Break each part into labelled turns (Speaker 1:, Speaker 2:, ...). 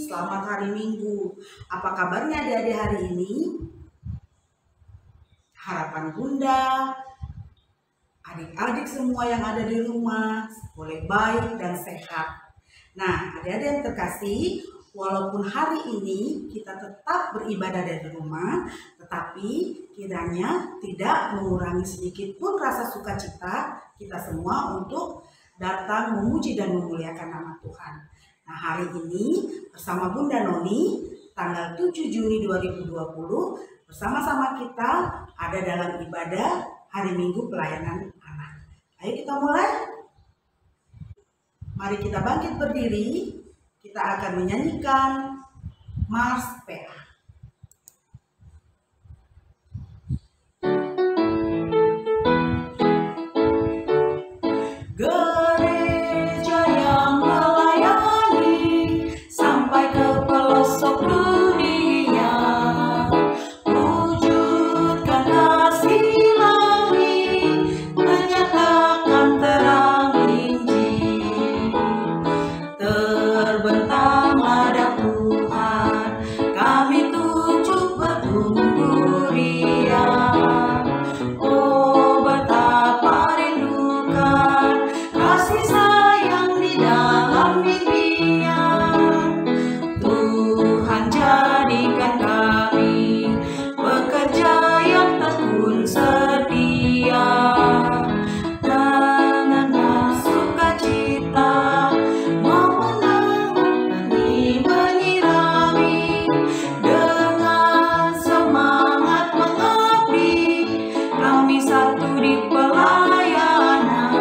Speaker 1: selamat hari Minggu. Apa kabarnya adik-adik hari ini? Harapan Bunda, adik-adik semua yang ada di rumah boleh baik dan sehat. Nah, adik-adik yang terkasih, walaupun hari ini kita tetap beribadah dari rumah, tetapi kiranya tidak mengurangi sedikit pun rasa sukacita kita semua untuk datang memuji dan memuliakan nama Tuhan. Nah, hari ini bersama Bunda Noni, tanggal 7 Juni 2020, bersama-sama kita ada dalam ibadah hari Minggu pelayanan anak. Ayo kita mulai. Mari kita bangkit berdiri, kita akan menyanyikan Mars PA. Gereja yang melayani sampai ke pelosok dunia, wujudkan kasih langit, menyatakan terang Injil. Terbentang hadap Tuhan, kami tunjuk bertumbuh riang. Oh, betapa rindukan kasih sayang di dalam mimpinya. Tuhan jadikan kami pekerja yang tekun setia. Dengan sukacita menyirami, dengan semangat mengabdi, kami satu di pelayanan,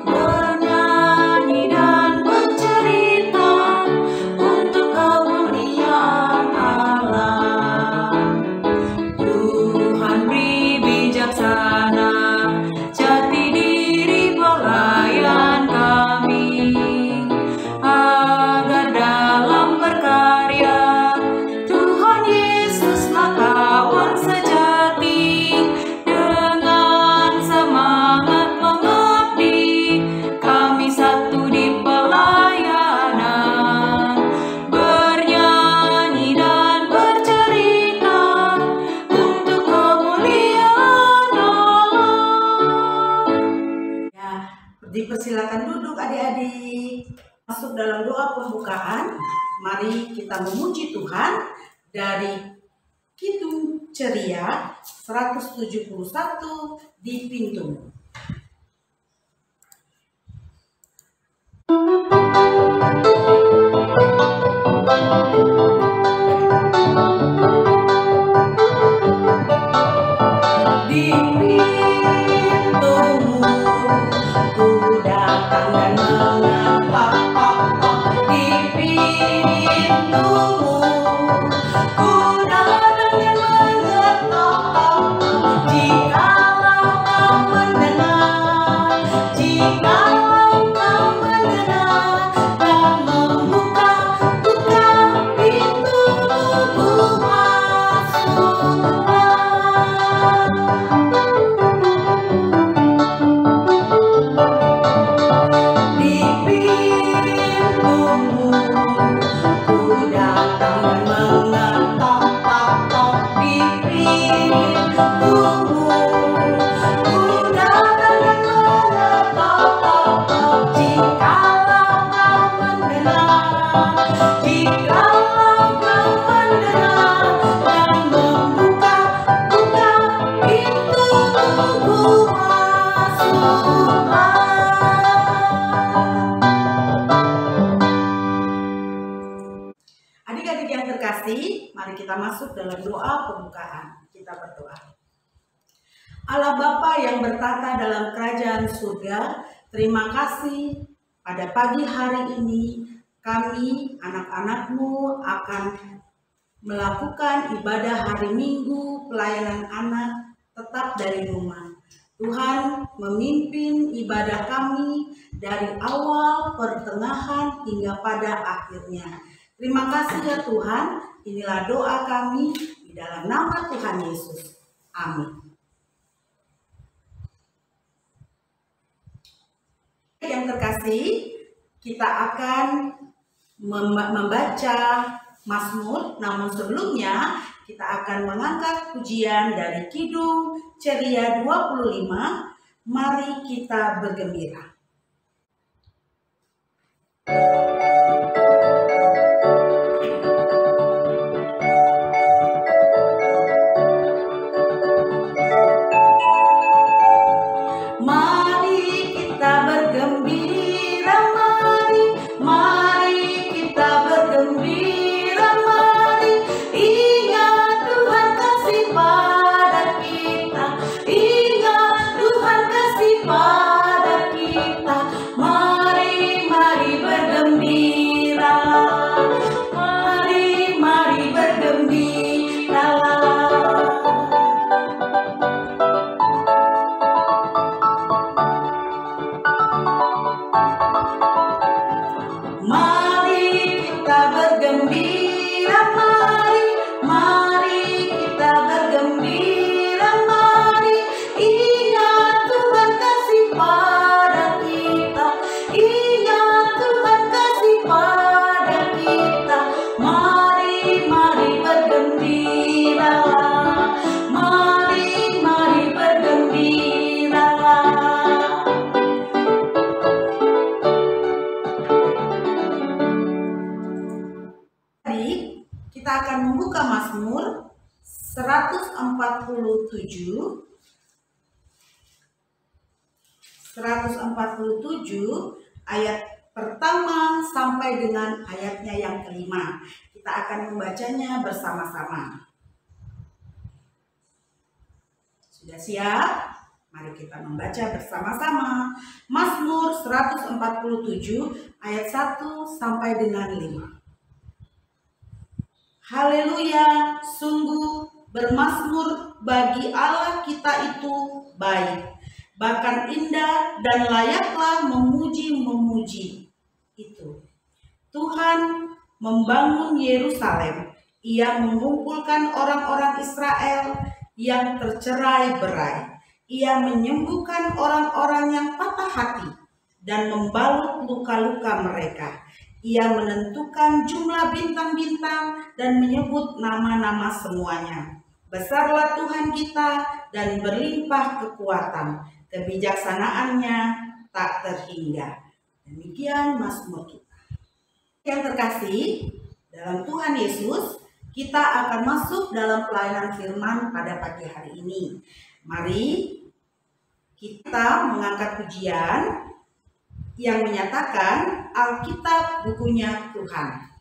Speaker 1: bernyanyi dan bercerita untuk kemuliaan Allah. Tuhan beri bijaksana jati diri pelayan kami, agar dalam berkarya Tuhan Yesuslah kawan sejati. Dengan semangat mengabdi, kami satu di pelayanan, bernyanyi dan bercerita untuk kemuliaan Allah. Ya, dipersilakan duduk adik-adik. Masuk dalam doa pembukaan. Mari kita memuji Tuhan dari Kidung Ceria 171 di Pintu. Di pintumu ku datang dan mengetok. Di pintumu ku datang dan mengetok. Jikalau kau mendengar, jikalau kau mendengar dan membuka pintu, ku masuklah. Di pintumu ku datang dan mengetok. Di pintumu ku datang dan mengetok. Jikalau kau mendengar, jikalau kau mendengar dan membuka pintu, ku masuklah. Adik-adik yang terkasih, mari kita masuk dalam doa pembukaan. Kita berdoa. Allah Bapa yang bertata dalam kerajaan surga, terima kasih pada pagi hari ini kami anak-anak-Mu akan melakukan ibadah hari Minggu pelayanan anak tetap dari rumah. Tuhan memimpin ibadah kami dari awal, pertengahan, hingga pada akhirnya. Terima kasih ya Tuhan, inilah doa kami di dalam nama Tuhan Yesus. Amin. Yang terkasih, kita akan membaca Mazmur, namun sebelumnya kita akan mengangkat pujian dari Kidung Ceria 25, Mari Kita Bergembira. Kita akan membuka Mazmur 147 ayat pertama sampai dengan ayatnya yang kelima. Kita akan membacanya bersama-sama. Sudah siap? Mari kita membaca bersama-sama Mazmur 147 ayat 1 sampai dengan 5. Haleluya, sungguh bermazmur bagi Allah kita itu baik, bahkan indah dan layaklah memuji-memuji itu. Tuhan membangun Yerusalem, Ia mengumpulkan orang-orang Israel yang tercerai-berai. Ia menyembuhkan orang-orang yang patah hati dan membalut luka-luka mereka. Ia menentukan jumlah bintang-bintang dan menyebut nama-nama semuanya. Besarlah Tuhan kita dan berlimpah kekuatan. Kebijaksanaannya tak terhingga. Demikian Mazmur kita. Yang terkasih dalam Tuhan Yesus, kita akan masuk dalam pelayanan firman pada pagi hari ini. Mari kita mengangkat pujian yang menyatakan Alkitab bukunya Tuhan.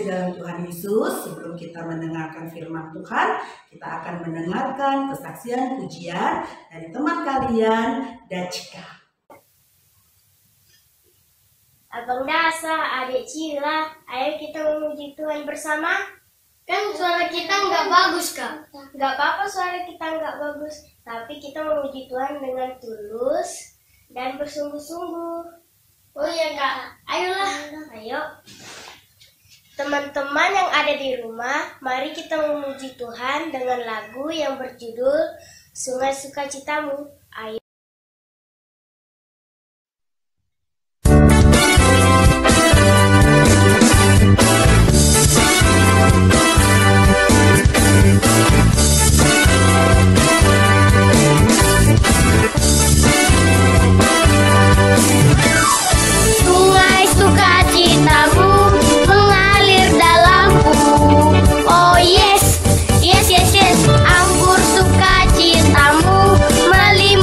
Speaker 1: Dalam Tuhan Yesus, sebelum kita mendengarkan firman Tuhan, kita akan mendengarkan kesaksian pujian dari teman kalian, Dachika.
Speaker 2: Abang Dasa, adik Cila, ayo kita memuji Tuhan bersama. Kan suara kita nggak bagus, Kak. Nggak apa-apa suara kita nggak bagus, tapi kita memuji Tuhan dengan tulus dan bersungguh-sungguh. Oh iya, Kak. Ayolah, ayo. Teman-teman yang ada di rumah, mari kita memuji Tuhan dengan lagu yang berjudul Sungai Sukacitamu. Ayo.
Speaker 3: Sungai Sukacitamu mengalir dalamku. Oh yes, yes, yes, yes. Anggur sukacitamu melimpah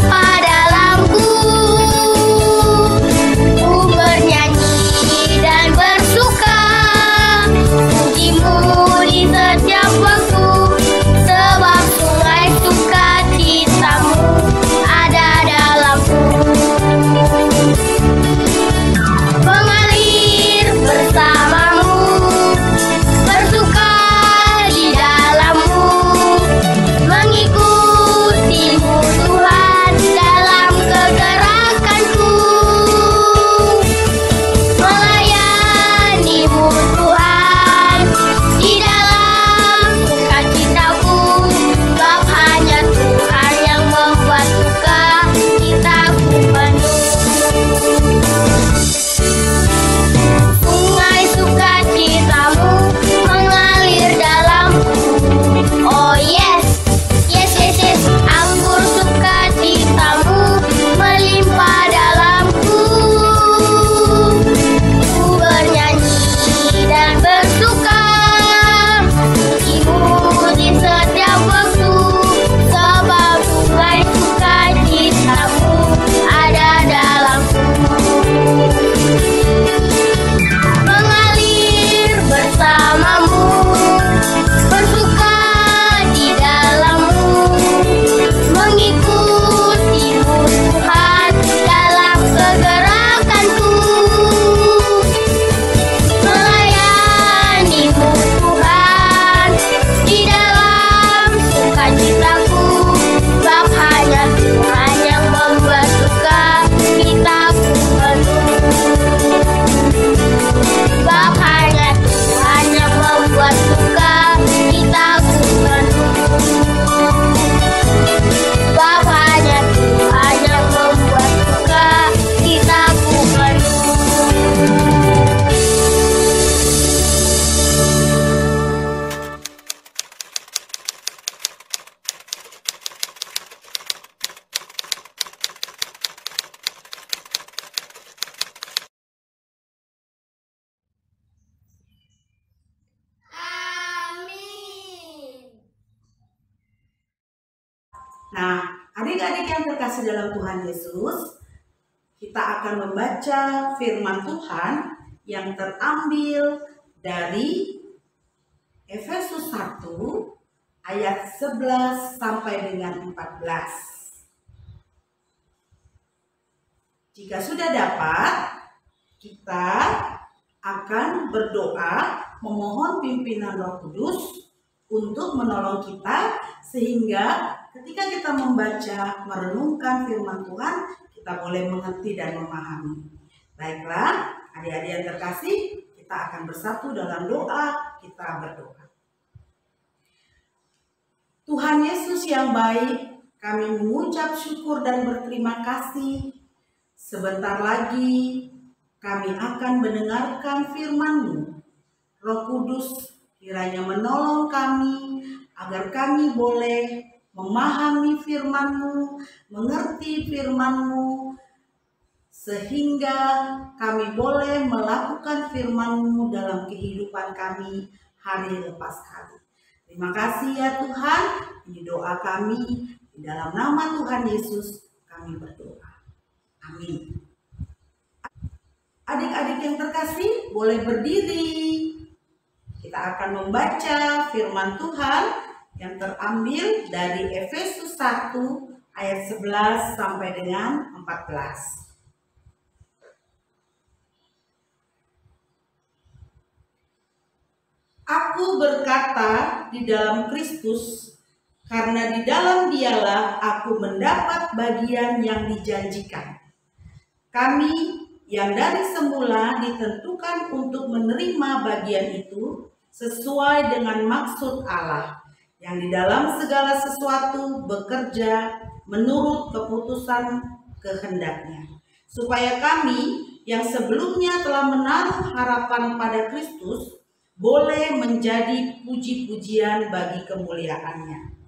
Speaker 1: Nah, adik-adik yang terkasih dalam Tuhan Yesus, kita akan membaca firman Tuhan yang terambil dari Efesus 1 ayat 11 sampai dengan 14. Jika sudah dapat, kita akan berdoa memohon pimpinan Roh Kudus untuk menolong kita sehingga ketika kita membaca, merenungkan firman Tuhan, kita boleh mengerti dan memahami. Baiklah, adik-adik yang terkasih, kita akan bersatu dalam doa, kita berdoa. Tuhan Yesus yang baik, kami mengucap syukur dan berterima kasih. Sebentar lagi kami akan mendengarkan firman-Mu. Roh Kudus kiranya menolong kami agar kami boleh memahami firman-Mu, mengerti firman-Mu, sehingga kami boleh melakukan firman-Mu dalam kehidupan kami hari lepas hari. Terima kasih ya Tuhan, ini doa kami, di dalam nama Tuhan Yesus kami berdoa. Amin. Adik-adik yang terkasih, boleh berdiri. Kita akan membaca firman Tuhan yang terambil dari Efesus 1 ayat 11 sampai dengan 14. Aku berkata di dalam Kristus, karena di dalam Dialah aku mendapat bagian yang dijanjikan. Kami yang dari semula ditentukan untuk menerima bagian itu sesuai dengan maksud Allah, yang di dalam segala sesuatu bekerja menurut keputusan kehendaknya, supaya kami yang sebelumnya telah menaruh harapan pada Kristus boleh menjadi puji-pujian bagi kemuliaannya.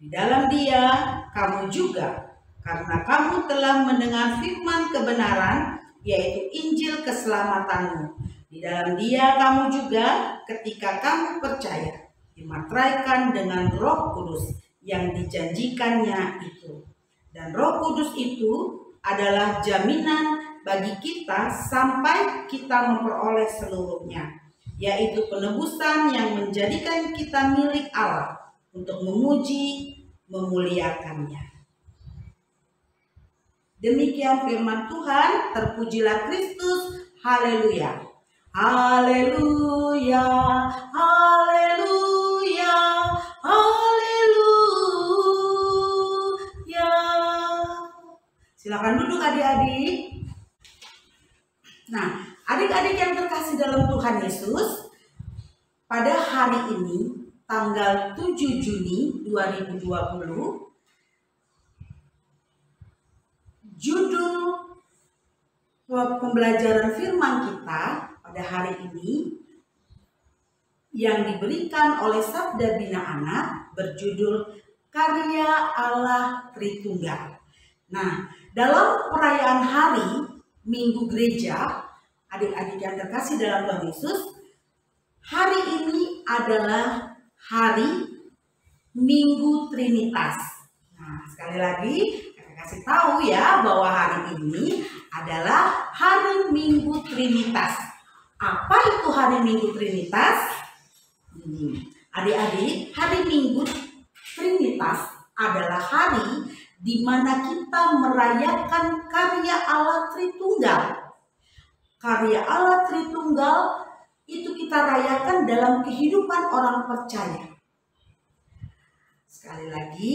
Speaker 1: Di dalam Dia kamu juga, karena kamu telah mendengar firman kebenaran, yaitu Injil keselamatanmu. Di dalam Dia kamu juga, ketika kamu percaya, dimateraikan dengan Roh Kudus yang dijanjikannya itu. Dan Roh Kudus itu adalah jaminan bagi kita sampai kita memperoleh seluruhnya, yaitu penebusan yang menjadikan kita milik Allah untuk memuji, memuliakannya. Demikian firman Tuhan, terpujilah Kristus, haleluya. Haleluya, haleluya, haleluya. Silakan duduk adik-adik. Nah, adik-adik yang terkasih dalam Tuhan Yesus, pada hari ini, tanggal 7 Juni 2020, judul pembelajaran firman kita pada hari ini yang diberikan oleh Sabda Bina Anak berjudul Karya Allah Tritunggal. Nah, dalam perayaan hari Minggu Gereja, adik-adik yang terkasih dalam Tuhan Yesus, hari ini adalah hari Minggu Trinitas. Nah, sekali lagi kasih tahu ya bahwa hari ini adalah hari Minggu Trinitas. Apa itu hari Minggu Trinitas? Adik-adik, hari Minggu Trinitas adalah hari di mana kita merayakan karya Allah Tritunggal. Karya Allah Tritunggal itu kita rayakan dalam kehidupan orang percaya. Sekali lagi,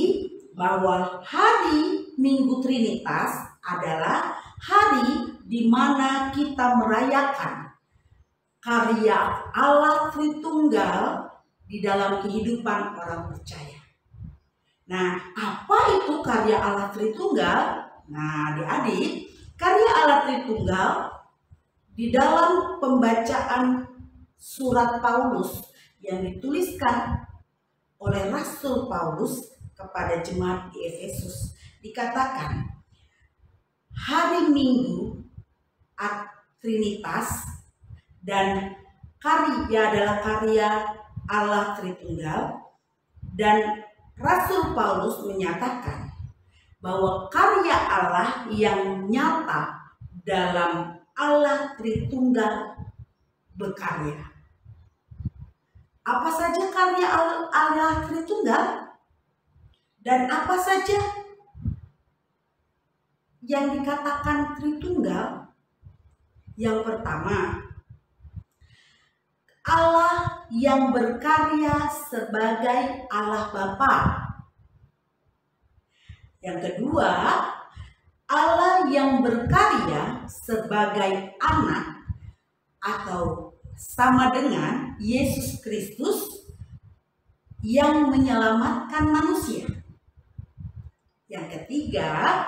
Speaker 1: bahwa hari Minggu Trinitas adalah hari di mana kita merayakan karya Allah Tritunggal di dalam kehidupan orang percaya. Nah, apa itu karya Allah Tritunggal? Nah, adik-adik, karya Allah Tritunggal di dalam pembacaan surat Paulus yang dituliskan oleh Rasul Paulus kepada jemaat di Efesus, dikatakan hari Minggu Trinitas dan karya adalah karya Allah Tritunggal, dan Rasul Paulus menyatakan bahwa karya Allah yang nyata dalam Allah Tritunggal berkarya. Apa saja karya Allah Tritunggal? Dan apa saja yang dikatakan Tritunggal? Yang pertama, Allah yang berkarya sebagai Allah Bapa. Yang kedua, Allah yang berkarya sebagai anak atau sama dengan Yesus Kristus yang menyelamatkan manusia. Yang ketiga,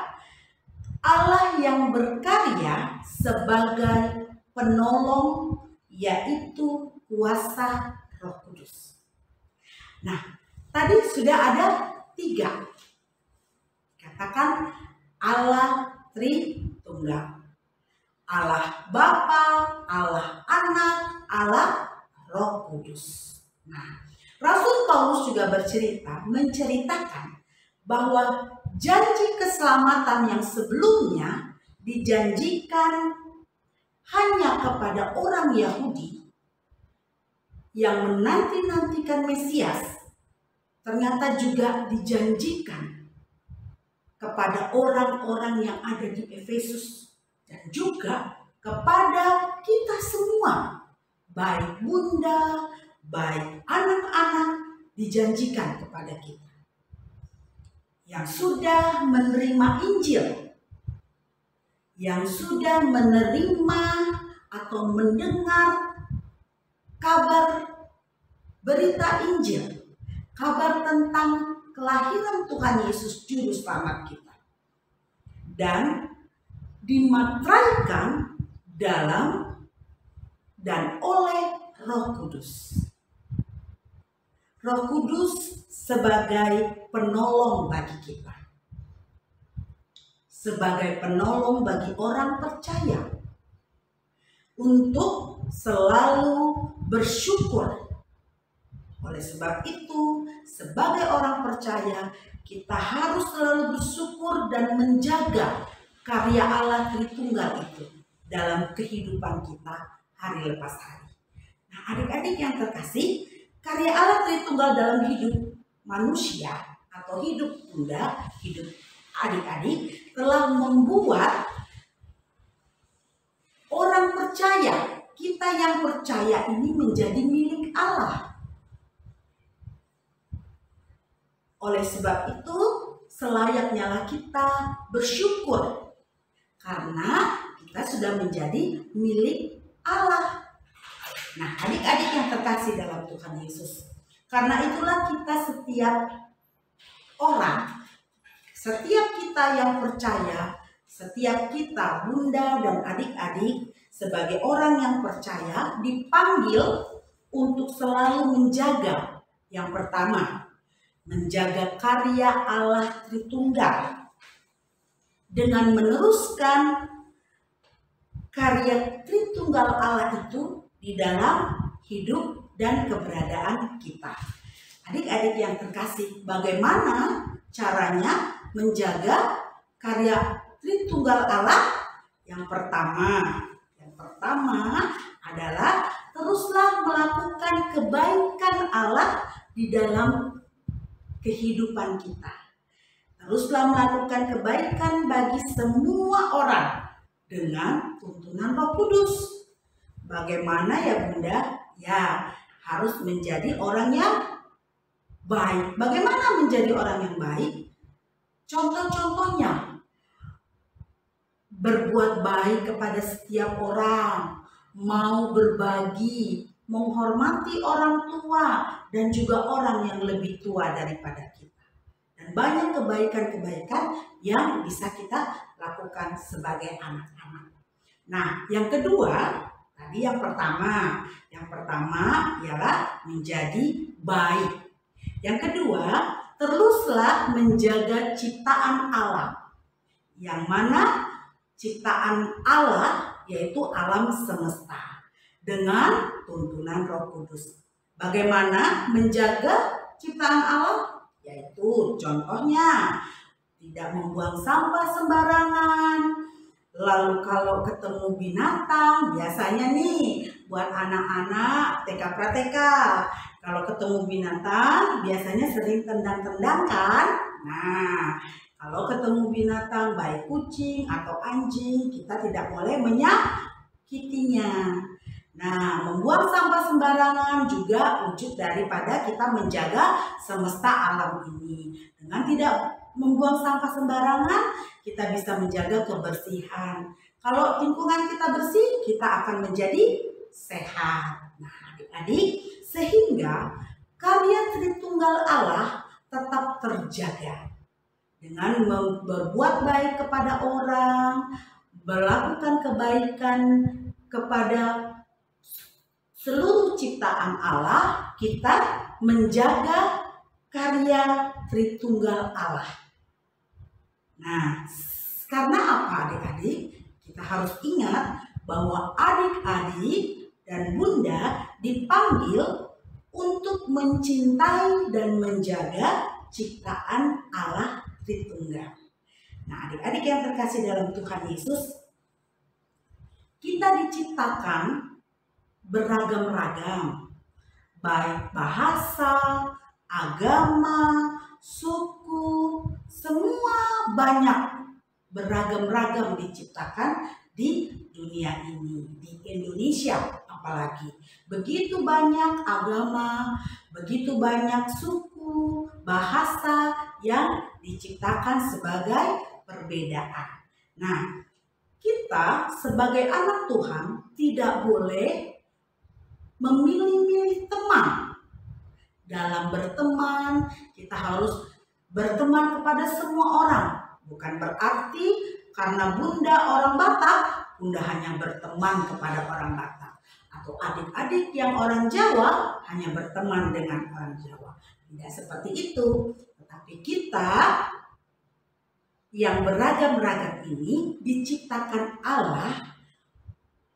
Speaker 1: Allah yang berkarya sebagai penolong, yaitu kuasa Roh Kudus. Nah, tadi sudah ada 3. Katakan Allah Tritunggal. Allah Bapa, Allah Anak, Allah Roh Kudus. Nah, Rasul Paulus juga menceritakan bahwa janji keselamatan yang sebelumnya dijanjikan hanya kepada orang Yahudi yang menanti-nantikan Mesias, ternyata juga dijanjikan kepada orang-orang yang ada di Efesus dan juga kepada kita semua, baik bunda, baik anak-anak, dijanjikan kepada kita yang sudah menerima Injil, yang sudah menerima atau mendengar kabar berita Injil, kabar tentang kelahiran Tuhan Yesus Juru Selamat kita, dan dimateraikan dalam dan oleh Roh Kudus. Roh Kudus sebagai penolong bagi kita, sebagai penolong bagi orang percaya untuk selalu bersyukur. Oleh sebab itu, sebagai orang percaya, kita harus selalu bersyukur dan menjaga karya Allah Tritunggal itu dalam kehidupan kita hari lepas hari. Nah, adik-adik yang terkasih, karya Allah Tritunggal dalam hidup manusia atau hidup bunda, hidup adik-adik telah membuat orang percaya, kita yang percaya ini menjadi milik Allah. Oleh sebab itu, selayaknya kita bersyukur karena kita sudah menjadi milik Allah. Nah, adik-adik yang terkasih dalam Tuhan Yesus, karena itulah kita setiap orang, setiap kita yang percaya, setiap kita bunda dan adik-adik sebagai orang yang percaya dipanggil untuk selalu menjaga, yang pertama, menjaga karya Allah Tritunggal dengan meneruskan karya Tritunggal Allah itu di dalam hidup dan keberadaan kita. Adik-adik yang terkasih, bagaimana caranya menjaga karya Tritunggal Allah? Yang pertama adalah teruslah melakukan kebaikan Allah di dalam kehidupan kita. Teruslah melakukan kebaikan bagi semua orang dengan tuntunan Roh Kudus. Bagaimana ya bunda? Ya, harus menjadi orang yang baik. Bagaimana menjadi orang yang baik? Contoh-contohnya, berbuat baik kepada setiap orang, mau berbagi, menghormati orang tua dan juga orang yang lebih tua daripada kita. Dan banyak kebaikan-kebaikan yang bisa kita lakukan sebagai anak-anak. Nah, yang kedua, tadi yang pertama ialah menjadi baik. Yang kedua, teruslah menjaga ciptaan Allah. Yang mana ciptaan Allah yaitu alam semesta dengan tuntunan Roh Kudus. Bagaimana menjaga ciptaan Allah? yaitu contohnya tidak membuang sampah sembarangan. Lalu kalau ketemu binatang, biasanya nih buat anak-anak TK Prateka, kalau ketemu binatang biasanya sering tendang-tendang kan? Nah, kalau ketemu binatang baik kucing atau anjing, kita tidak boleh menyakitinya. Nah, membuang sampah sembarangan juga wujud daripada kita menjaga semesta alam ini. Dengan tidak membuang sampah sembarangan, kita bisa menjaga kebersihan. Kalau lingkungan kita bersih, kita akan menjadi sehat. Nah, adik-adik, sehingga karya Tritunggal Allah tetap terjaga. Dengan berbuat baik kepada orang, melakukan kebaikan kepada seluruh ciptaan Allah, kita menjaga karya Tritunggal Allah. Nah, karena apa adik-adik? Kita harus ingat bahwa adik-adik dan bunda dipanggil untuk mencintai dan menjaga ciptaan Allah Tritunggal. Nah, adik-adik yang terkasih dalam Tuhan Yesus, kita diciptakan beragam-ragam, baik bahasa, agama, suku, semua banyak beragam-ragam diciptakan di dunia ini, di Indonesia apalagi. Begitu banyak agama, begitu banyak suku, bahasa yang diciptakan sebagai perbedaan. Nah, kita sebagai anak Tuhan tidak boleh memilih-milih teman. Dalam berteman, kita harus berteman kepada semua orang. Bukan berarti karena bunda orang Batak, bunda hanya berteman kepada orang Batak. Atau adik-adik yang orang Jawa hanya berteman dengan orang Jawa. Tidak seperti itu. Tetapi kita yang beragam-ragam ini diciptakan Allah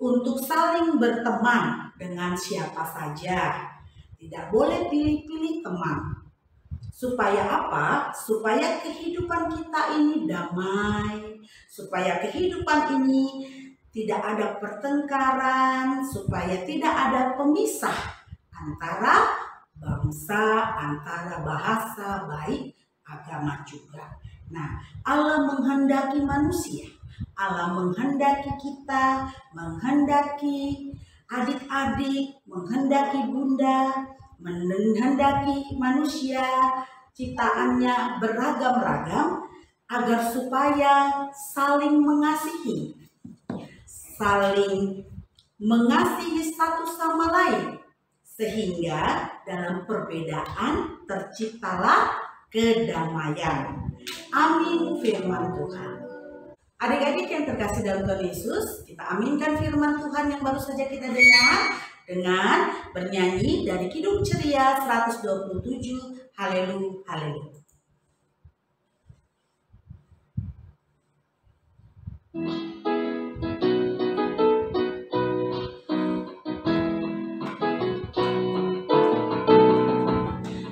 Speaker 1: untuk saling berteman dengan siapa saja. Tidak boleh pilih-pilih teman. Supaya apa? Supaya kehidupan kita ini damai. Supaya kehidupan ini tidak ada pertengkaran. Supaya tidak ada pemisah antara bangsa, antara bahasa, baik agama juga. Nah, Allah menghendaki manusia. Allah menghendaki kita, menghendaki adik-adik, menghendaki bunda, menghendaki manusia, ciptaannya beragam-ragam agar supaya saling mengasihi, saling mengasihi satu sama lain, sehingga dalam perbedaan terciptalah kedamaian. Amin firman Tuhan. Adik-adik yang terkasih dalam Tuhan Yesus, kita aminkan firman Tuhan yang baru saja kita dengar dengan bernyanyi dari Kidung Ceria 127, Haleluya, Haleluya.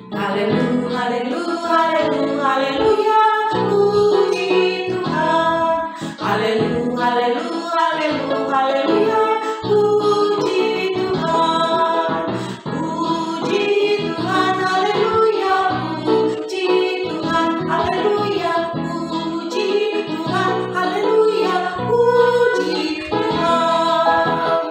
Speaker 1: Haleluya, haleluya, haleluya, haleluya. Puji Tuhan. Haleluya, haleluya, haleluya, haleluya. Puji Tuhan. Puji Tuhan, haleluya. Puji Tuhan, haleluya. Puji Tuhan, haleluya. Puji Tuhan.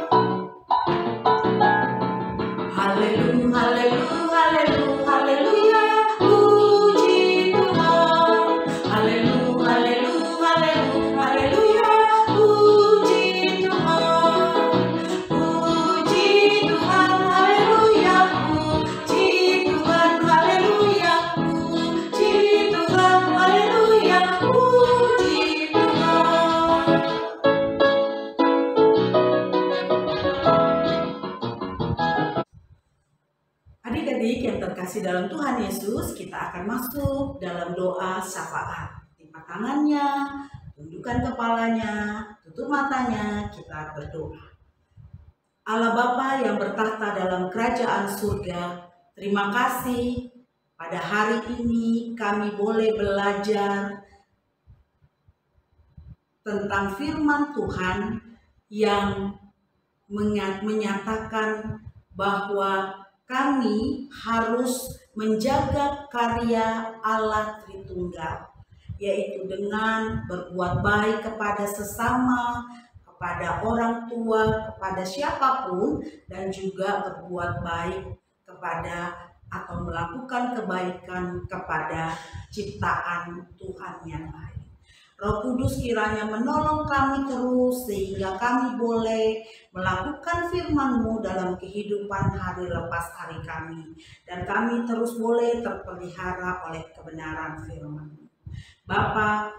Speaker 1: Haleluya, haleluya, haleluya, haleluya. Puji Tuhan. Haleluya, haleluya, haleluya, haleluya. Puji Tuhan. Puji Tuhan, haleluya. Puji Tuhan, haleluya. Puji Tuhan, haleluya. Puji Tuhan. Adik-adik yang terkasih dalam Tuhan Yesus, kita akan masuk dalam doa syafaat. Lipat tangannya, tundukkan kepalanya, tutup matanya, kita berdoa. Allah Bapa yang bertahta dalam kerajaan surga, terima kasih pada hari ini kami boleh belajar tentang firman Tuhan yang menyatakan bahwa kami harus menjaga karya Allah Tritunggal, yaitu dengan berbuat baik kepada sesama, kepada orang tua, kepada siapapun, dan juga berbuat baik kepada atau melakukan kebaikan kepada ciptaan Tuhan yang lain. Roh Kudus kiranya menolong kami terus sehingga kami boleh melakukan firman-Mu dalam kehidupan hari lepas hari kami, dan kami terus boleh terpelihara oleh kebenaran firman-Mu. Bapa,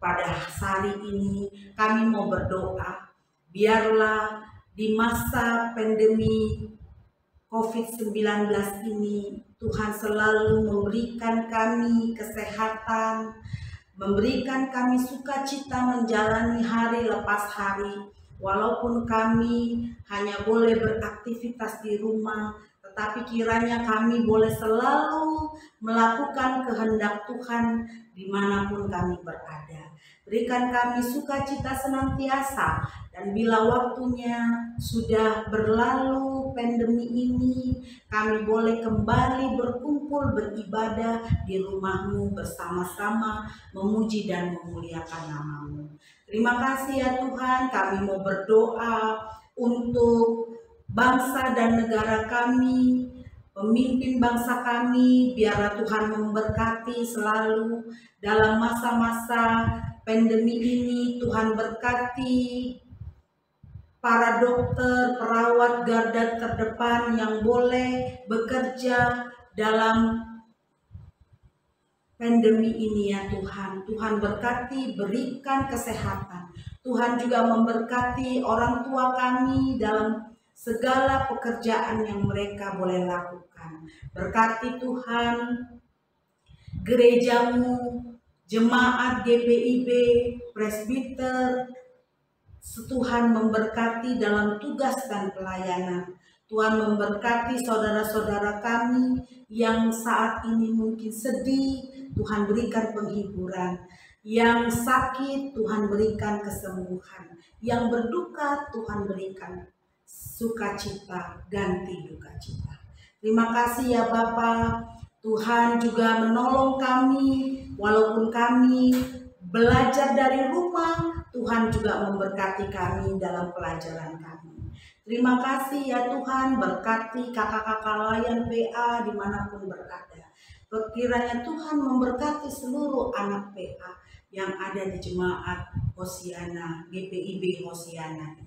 Speaker 1: pada hari ini kami mau berdoa, biarlah di masa pandemi COVID-19 ini Tuhan selalu memberikan kami kesehatan, memberikan kami sukacita menjalani hari lepas hari, walaupun kami hanya boleh beraktivitas di rumah, tetapi kiranya kami boleh selalu melakukan kehendak Tuhan dimanapun kami berada. Berikan kami sukacita senantiasa, dan bila waktunya sudah berlalu pandemi ini, kami boleh kembali berkumpul beribadah di rumah-Mu bersama-sama, memuji dan memuliakan nama-Mu. Terima kasih ya Tuhan, kami mau berdoa untuk bangsa dan negara kami, pemimpin bangsa kami, biarlah Tuhan memberkati selalu dalam masa-masa pandemi ini. Tuhan berkati para dokter, perawat garda terdepan yang boleh bekerja dalam pandemi ini ya Tuhan. Tuhan berkati, berikan kesehatan. Tuhan juga memberkati orang tua kami dalam segala pekerjaan yang mereka boleh lakukan. Berkati Tuhan gereja-Mu, jemaat GPIB, presbiter, Tuhan memberkati dalam tugas dan pelayanan. Tuhan memberkati saudara-saudara kami yang saat ini mungkin sedih, Tuhan berikan penghiburan. Yang sakit, Tuhan berikan kesembuhan. Yang berduka, Tuhan berikan sukacita, ganti duka cita. Terima kasih ya Bapa. Tuhan juga menolong kami, walaupun kami belajar dari rumah, Tuhan juga memberkati kami dalam pelajaran kami. Terima kasih ya Tuhan, berkati kakak-kakak layan PA dimanapun berada. Kiranya Tuhan memberkati seluruh anak PA yang ada di jemaat Hosiana, GPIB Hosiana.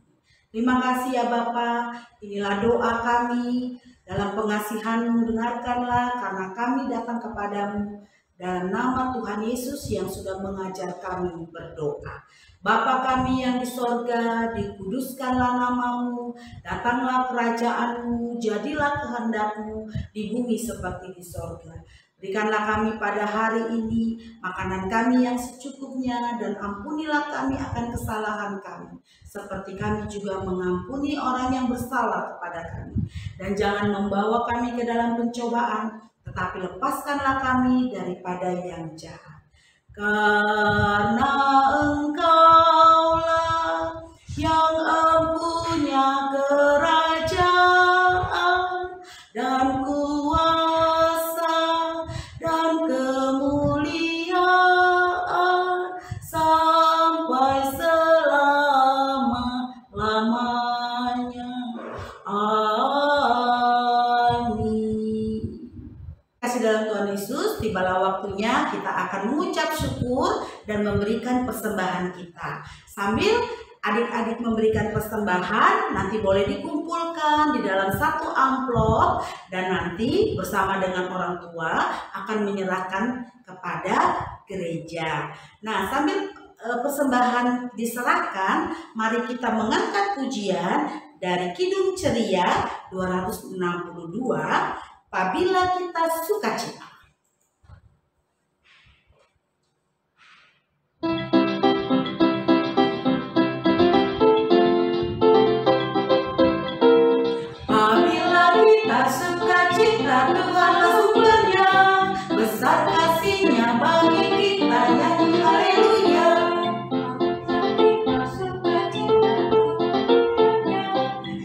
Speaker 1: Terima kasih ya Bapa, inilah doa kami, dalam pengasihan-Mu dengarkanlah karena kami datang kepadamu. Dalam nama Tuhan Yesus yang sudah mengajar kami berdoa. Bapa kami yang di sorga, dikuduskanlah nama-Mu, datanglah kerajaan-Mu, jadilah kehendak-Mu di bumi seperti di sorga. Berikanlah kami pada hari ini makanan kami yang secukupnya, dan ampunilah kami akan kesalahan kami, seperti kami juga mengampuni orang yang bersalah kepada kami. Dan jangan membawa kami ke dalam pencobaan, tetapi lepaskanlah kami daripada yang jahat. Karena Engkaulah yang empunya kerajaan dan kuasa dan kemuliaan sampai selama-lamanya. Dalam Tuhan Yesus, tibalah waktunya kita akan mengucap syukur dan memberikan persembahan kita. Sambil adik-adik memberikan persembahan, nanti boleh dikumpulkan di dalam satu amplop, dan nanti bersama dengan orang tua akan menyerahkan kepada gereja. Nah, sambil persembahan diserahkan, mari kita mengangkat pujian dari Kidung Ceria 262. Apabila kita sukacita. Apabila kita sukacita Tuhanlah sumbernya, besar kasih-Nya bagi kita, nyanyi haleluya.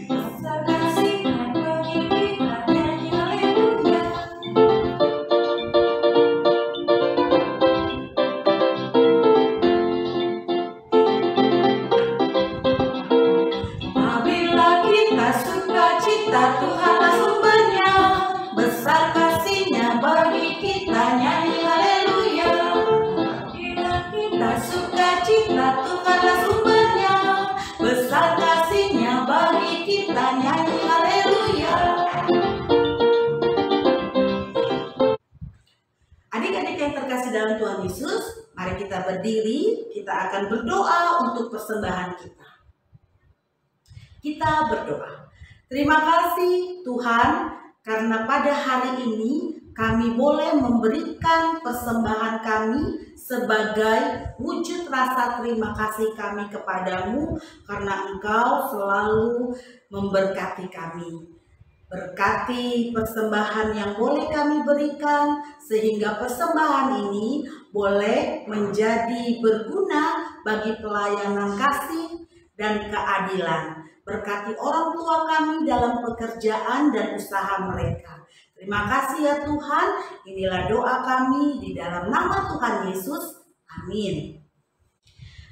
Speaker 1: Besar kasih-Nya bagi kita, nyanyi haleluya. Apabila kita sukacita Tuhanlah sumbernya, besar kasih-Nya bagi kita, nyanyi haleluya. Apabila kita sukacita Tuhanlah sumbernya, besar kasih-Nya bagi kita, nyanyi haleluya. Adik-adik yang terkasih dalam Tuhan Yesus, mari kita berdiri, kita akan berdoa untuk persembahan kita. Kita berdoa. Terima kasih Tuhan, karena pada hari ini kami boleh memberikan persembahan kami sebagai wujud rasa terima kasih kami kepadamu, karena Engkau selalu memberkati kami. Berkati persembahan yang boleh kami berikan, sehingga persembahan ini boleh menjadi berguna bagi pelayanan kasih dan keadilan. Berkati orang tua kami dalam pekerjaan dan usaha mereka. Terima kasih ya Tuhan, inilah doa kami di dalam nama Tuhan Yesus. Amin.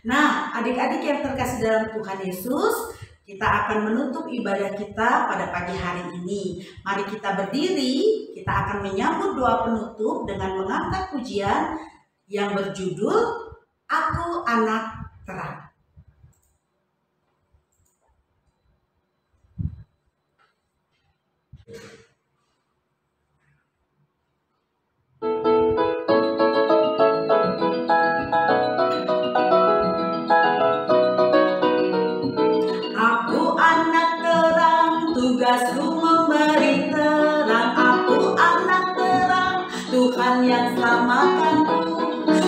Speaker 1: Nah, adik-adik yang terkasih dalam Tuhan Yesus, kita akan menutup ibadah kita pada pagi hari ini. Mari kita berdiri, kita akan menyambut doa penutup dengan mengangkat pujian yang berjudul Aku Anak Terang. Aku anak terang, tugasku memberi terang. Aku anak terang, Tuhan yang selamatkanku.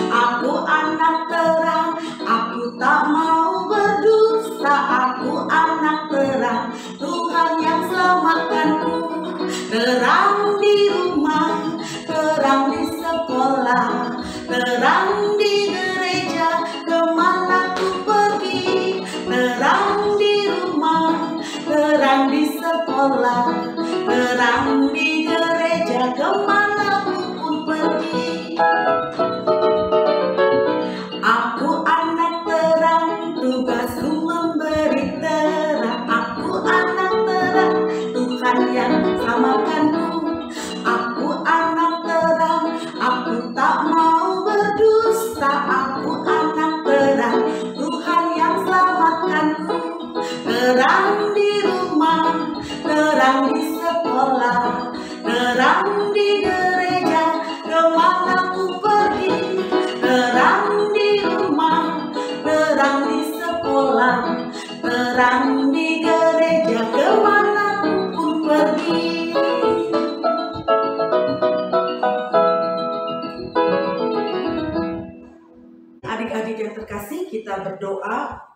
Speaker 1: Aku anak terang, aku tak mau berdosa. Aku anak terang, Tuhan yang selamatkanku. Terang di rumah, terang di sekolah, terang di gereja, kemana ku pergi. Terang di rumah, terang di sekolah, terang di gereja, kemana ku pun pergi. Aku anak terang, tugasku memberi terang. Aku anak terang, Tuhan yang selamatkanku. Aku anak terang, aku tak mau berdusta. Aku anak terang, Tuhan yang selamatkanku. Terang di rumah, terang di sekolah, terang di gereja, kemana ku pergi. Terang di rumah, terang di sekolah, terang di gereja, kemana ku pun pergi. Adik-adik yang terkasih, kita berdoa.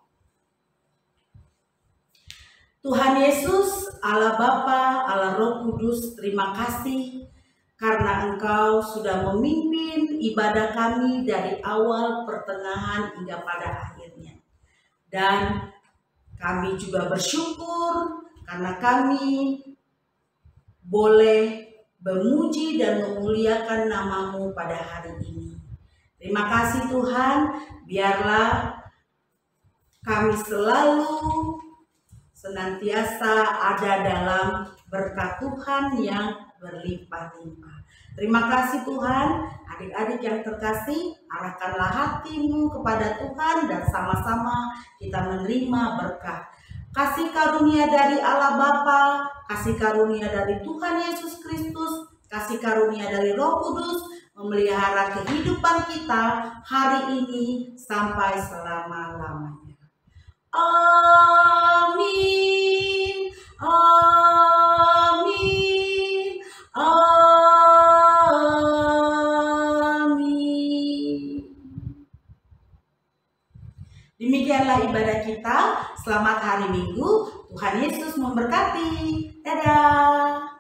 Speaker 1: Tuhan Yesus, Allah Bapa, Allah Roh Kudus, terima kasih karena Engkau sudah memimpin ibadah kami dari awal, pertengahan, hingga pada akhirnya. Dan kami juga bersyukur karena kami boleh memuji dan memuliakan nama-Mu pada hari ini. Terima kasih Tuhan, biarlah kami selalu senantiasa ada dalam berkat Tuhan yang berlimpah-limpah. Terima kasih Tuhan, adik-adik yang terkasih, arahkanlah hatimu kepada Tuhan dan sama-sama kita menerima berkat. Kasih karunia dari Allah Bapa, kasih karunia dari Tuhan Yesus Kristus, kasih karunia dari Roh Kudus memelihara kehidupan kita hari ini sampai selama-lamanya. Amin, amin, amin. Demikianlah ibadah kita. Selamat hari Minggu. Tuhan Yesus memberkati. Dadah.